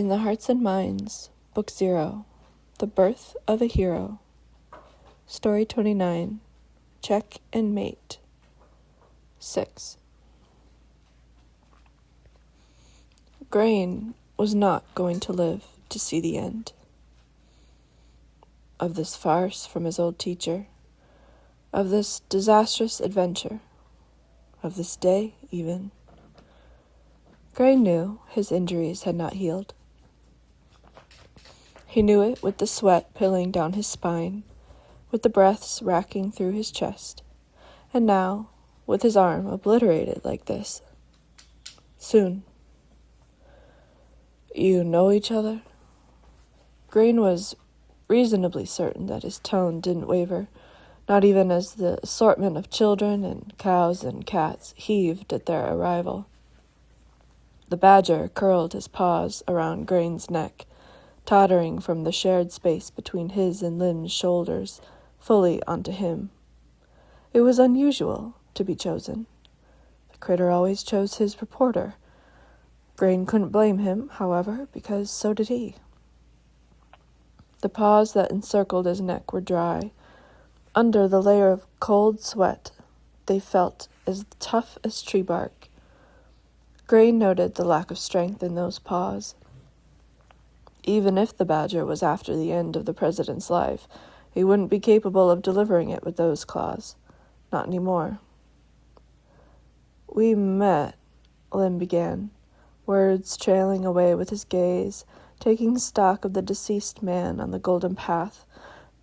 In the Hearts and Minds, Book 0, The Birth of a Hero. Story 29, Check and Mate. 6. Grane was not going to live to see the end of this farce from his old teacher, of this disastrous adventure, of this day even. Grane knew his injuries had not healed. He knew it with the sweat piling down his spine, with the breaths racking through his chest, and now, with his arm obliterated like this. Soon. You know each other? Grane was reasonably certain that his tone didn't waver, not even as the assortment of children and cows and cats heaved at their arrival. The badger curled his paws around Grane's neck, tottering from the shared space between his and Lim's shoulders fully onto him. It was unusual to be chosen. The critter always chose his reporter. Grane couldn't blame him, however, because so did he. The paws that encircled his neck were dry. Under the layer of cold sweat, they felt as tough as tree bark. Grane noted the lack of strength in those paws. Even if the badger was after the end of the president's life, he wouldn't be capable of delivering it with those claws. Not anymore. We met, Lim began, words trailing away with his gaze, taking stock of the deceased man on the golden path,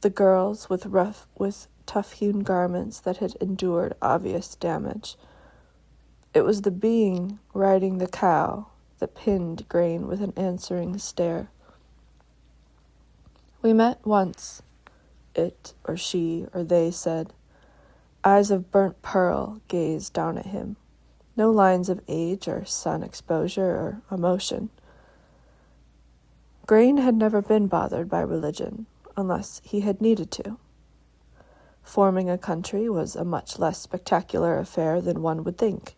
the girls with tough-hewn garments that had endured obvious damage. It was the being riding the cow that pinned Grane with an answering stare. We met once, it or she or they said. Eyes of burnt pearl gazed down at him. No lines of age or sun exposure or emotion. Grane had never been bothered by religion, unless he had needed to. Forming a country was a much less spectacular affair than one would think.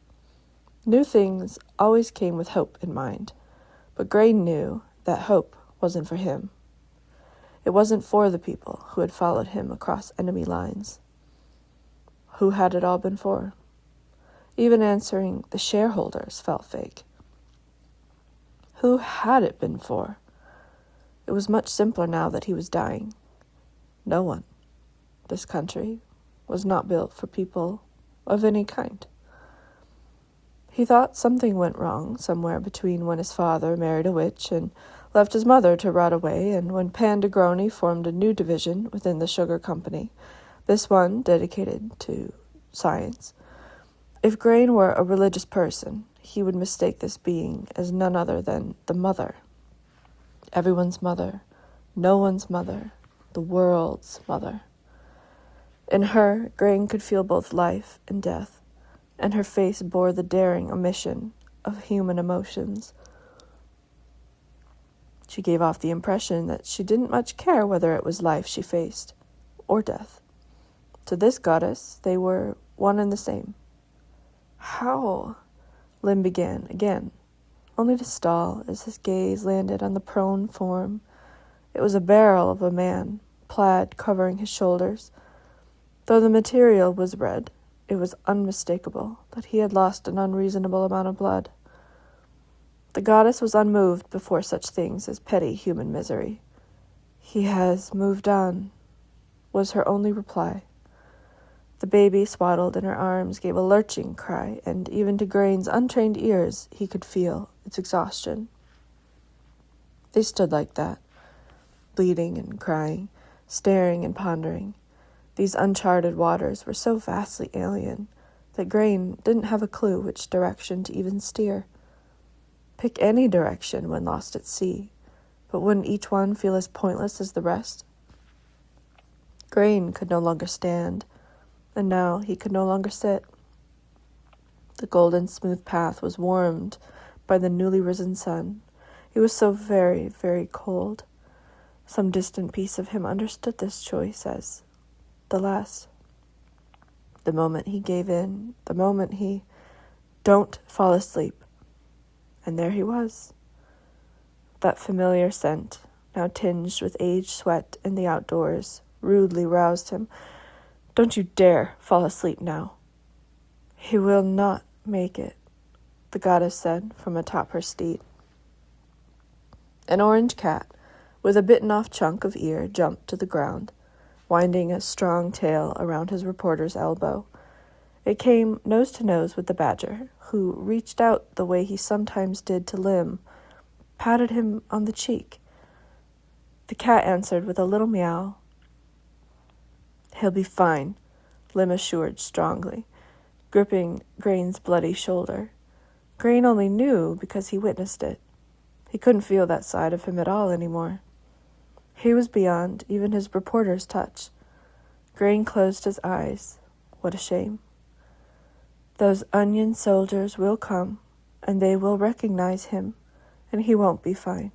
New things always came with hope in mind, but Grane knew that hope wasn't for him. It wasn't for the people who had followed him across enemy lines. Who had it all been for? Even answering the shareholders felt fake. Who had it been for? It was much simpler now that he was dying. No one. This country was not built for people of any kind. He thought something went wrong somewhere between when his father married a witch and left his mother to rot away, and when Grane formed a new division within the sugar company, this one dedicated to science. If Grane were a religious person, he would mistake this being as none other than the mother. Everyone's mother, no one's mother, the world's mother. In her, Grane could feel both life and death, and her face bore the daring omission of human emotions. She gave off the impression that she didn't much care whether it was life she faced, or death. To this goddess, they were one and the same. How? Lim began again, only to stall as his gaze landed on the prone form. It was a barrel of a man, plaid covering his shoulders. Though the material was red, it was unmistakable that he had lost an unreasonable amount of blood. The goddess was unmoved before such things as petty human misery. He has moved on, was her only reply. The baby swaddled in her arms gave a lurching cry, and even to Grane's untrained ears he could feel its exhaustion. They stood like that, bleeding and crying, staring and pondering. These uncharted waters were so vastly alien that Grane didn't have a clue which direction to even steer. Pick any direction when lost at sea, but wouldn't each one feel as pointless as the rest? Grane could no longer stand, and now he could no longer sit. The golden smooth path was warmed by the newly risen sun. It was so very, very cold. Some distant piece of him understood this choice as the last. The moment he gave in, the moment he, don't fall asleep. And there he was, That familiar scent, now tinged with aged sweat in the outdoors, rudely roused him. "Don't you dare fall asleep now." "He will not make it," the goddess said from atop her steed. An orange cat, with a bitten-off chunk of ear, jumped to the ground, winding a strong tail around his reporter's elbow. It came nose to nose with the badger, who reached out the way he sometimes did to Lim, patted him on the cheek. The cat answered with a little meow. "He'll be fine," Lim assured strongly, gripping Grane's bloody shoulder. Grane only knew because he witnessed it. He couldn't feel that side of him at all anymore. He was beyond even his reporter's touch. Grane closed his eyes. What a shame. Those onion soldiers will come, and they will recognize him, and he won't be fine.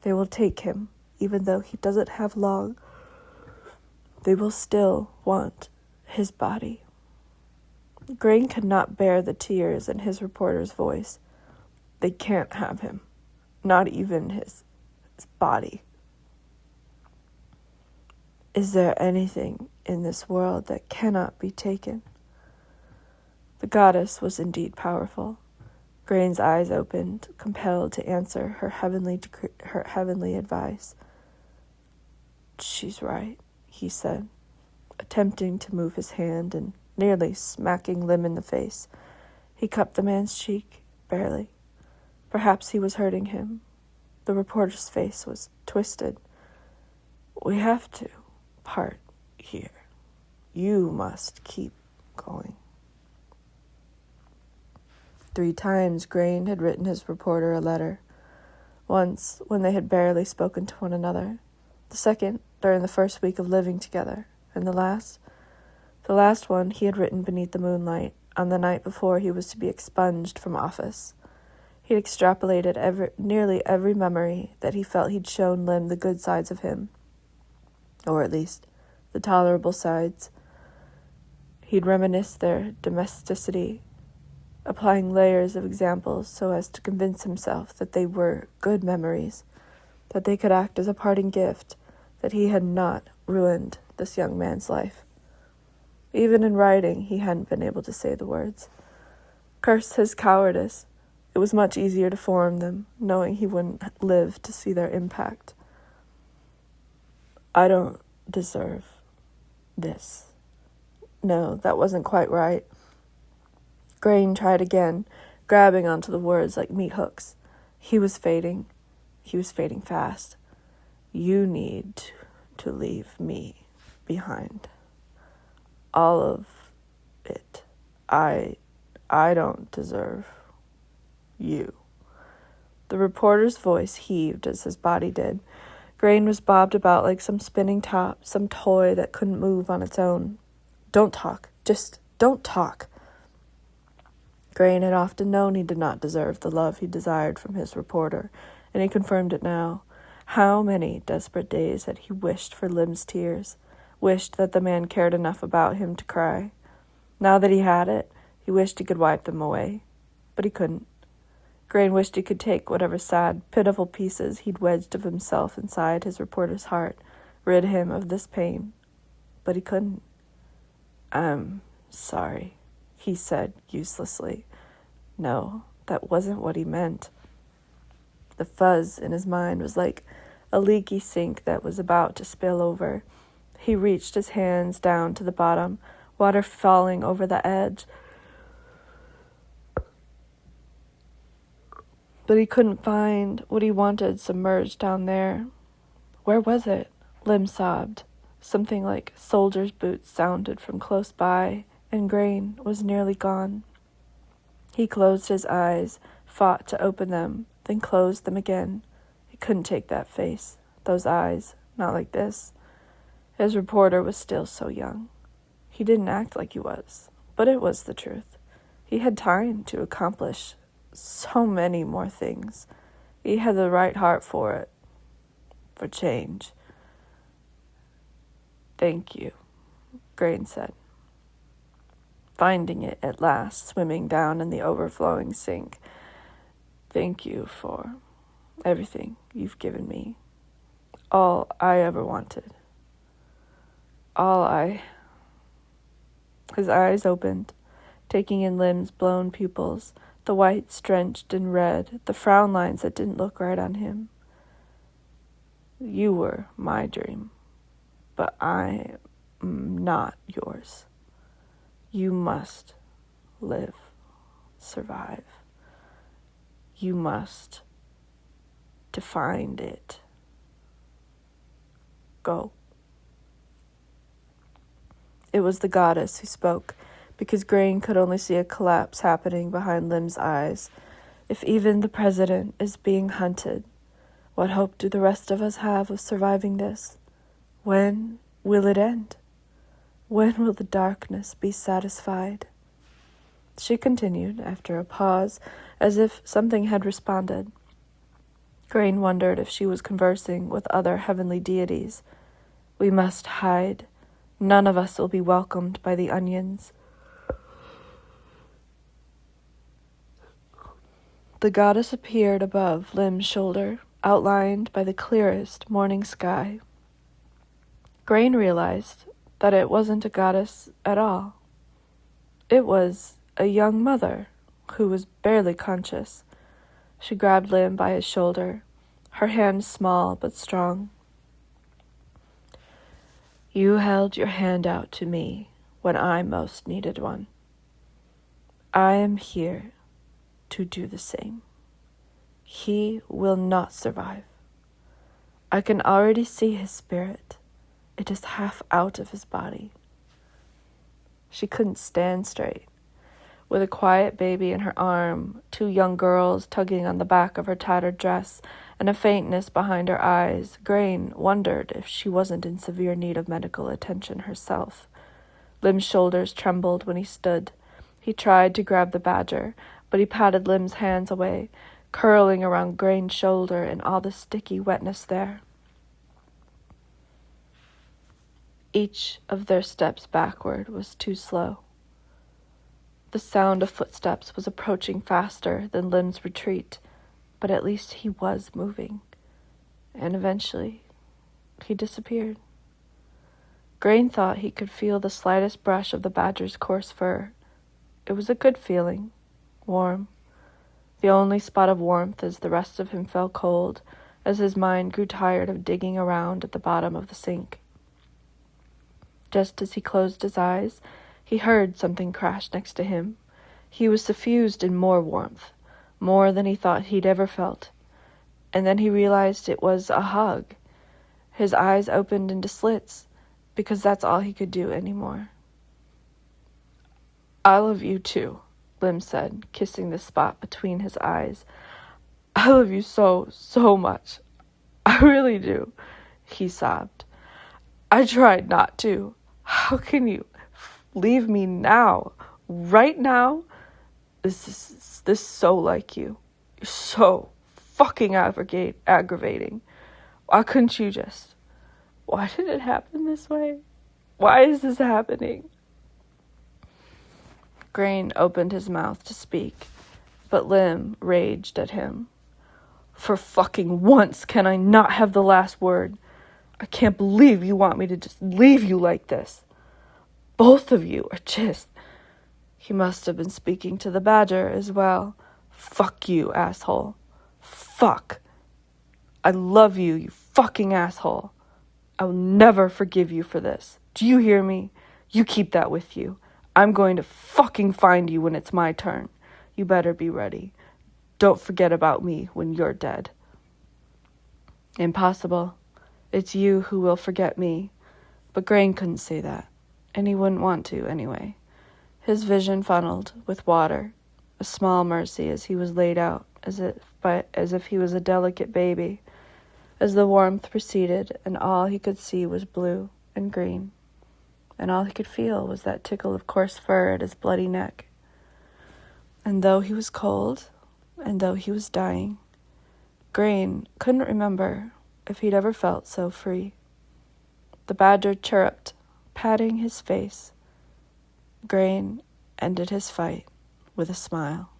They will take him, even though he doesn't have long. They will still want his body. Grane could not bear the tears in his reporter's voice. They can't have him. Not even his body. Is there anything in this world that cannot be taken? The goddess was indeed powerful. Grane's eyes opened, compelled to answer her heavenly advice. "She's right," he said, attempting to move his hand and nearly smacking Lim in the face. He cupped the man's cheek, barely. Perhaps he was hurting him. The reporter's face was twisted. "We have to part here. You must keep going." 3 times Grane had written his reporter a letter. Once, when they had barely spoken to one another. The second, during the first week of living together. And the last one he had written beneath the moonlight, on the night before he was to be expunged from office. He'd extrapolated nearly every memory that he felt he'd shown Lim the good sides of him, or at least the tolerable sides. He'd reminisced their domesticity, applying layers of examples so as to convince himself that they were good memories, that they could act as a parting gift, that he had not ruined this young man's life. Even in writing, he hadn't been able to say the words. Curse his cowardice. It was much easier to form them, knowing he wouldn't live to see their impact. "I don't deserve this." No, that wasn't quite right. Grane tried again, grabbing onto the words like meat hooks. He was fading. He was fading fast. "You need to leave me behind. All of it. I don't deserve you." The reporter's voice heaved as his body did. Grane was bobbed about like some spinning top, some toy that couldn't move on its own. "Don't talk. Just don't talk." Grane had often known he did not deserve the love he desired from his reporter, and he confirmed it now. How many desperate days had he wished for Lim's tears, wished that the man cared enough about him to cry. Now that he had it, he wished he could wipe them away, but he couldn't. Grane wished he could take whatever sad, pitiful pieces he'd wedged of himself inside his reporter's heart, rid him of this pain, but he couldn't. "I'm sorry," he said uselessly. No, that wasn't what he meant. The fuzz in his mind was like a leaky sink that was about to spill over. He reached his hands down to the bottom, water falling over the edge. But he couldn't find what he wanted submerged down there. Where was it? Lim sobbed. Something like soldier's boots sounded from close by, and Grane was nearly gone. He closed his eyes, fought to open them, then closed them again. He couldn't take that face, those eyes, not like this. His reporter was still so young. He didn't act like he was, but it was the truth. He had time to accomplish so many more things. He had the right heart for it, for change. "Thank you," Grane said, finding it at last, swimming down in the overflowing sink. "Thank you for everything you've given me, all I ever wanted. His eyes opened, taking in Lim's blown pupils, the whites drenched in red, the frown lines that didn't look right on him. You were my dream, but I am not yours. You must live, survive. You must define it. Go. It was the goddess who spoke, because Grane could only see a collapse happening behind Lim's eyes. If even the president is being hunted, what hope do the rest of us have of surviving this? When will it end? When will the darkness be satisfied? She continued, after a pause, as if something had responded. Grane wondered if she was conversing with other heavenly deities. We must hide. None of us will be welcomed by the onions. The goddess appeared above Lim's shoulder, outlined by the clearest morning sky. Grane realized that it wasn't a goddess at all. It was a young mother who was barely conscious. She grabbed Lim by his shoulder, her hand small but strong. You held your hand out to me when I most needed one. I am here to do the same. He will not survive. I can already see his spirit. It is half out of his body. She couldn't stand straight. With a quiet baby in her arm, 2 young girls tugging on the back of her tattered dress, and a faintness behind her eyes, Grane wondered if she wasn't in severe need of medical attention herself. Lim's shoulders trembled when he stood. He tried to grab the badger, but he patted Lim's hands away, curling around Grane's shoulder and all the sticky wetness there. Each of their steps backward was too slow. The sound of footsteps was approaching faster than Lim's retreat, but at least he was moving, and eventually he disappeared. Grane thought he could feel the slightest brush of the badger's coarse fur. It was a good feeling, warm, the only spot of warmth as the rest of him fell cold, as his mind grew tired of digging around at the bottom of the sink. Just as he closed his eyes, he heard something crash next to him. He was suffused in more warmth, more than he thought he'd ever felt. And then he realized it was a hug. His eyes opened into slits, because that's all he could do anymore. I love you too, Lim said, kissing the spot between his eyes. I love you so, so much. I really do, he sobbed. I tried not to. How can you leave me now? Right now? This is so like you. You're so fucking aggravating. Why couldn't you just... Why did it happen this way? Why is this happening? Grane opened his mouth to speak, but Lim raged at him. For fucking once, can I not have the last word? I can't believe you want me to just leave you like this. Both of you are just... He must have been speaking to the badger as well. Fuck you, asshole. Fuck. I love you, you fucking asshole. I will never forgive you for this. Do you hear me? You keep that with you. I'm going to fucking find you when it's my turn. You better be ready. Don't forget about me when you're dead. Impossible. It's you who will forget me. But Grane couldn't say that, and he wouldn't want to anyway. His vision funneled with water, a small mercy as he was laid out, as if he was a delicate baby. As the warmth receded, and all he could see was blue and green, and all he could feel was that tickle of coarse fur at his bloody neck. And though he was cold, and though he was dying, Grane couldn't remember if he'd ever felt so free. The badger chirruped, patting his face. Grane ended his fight with a smile.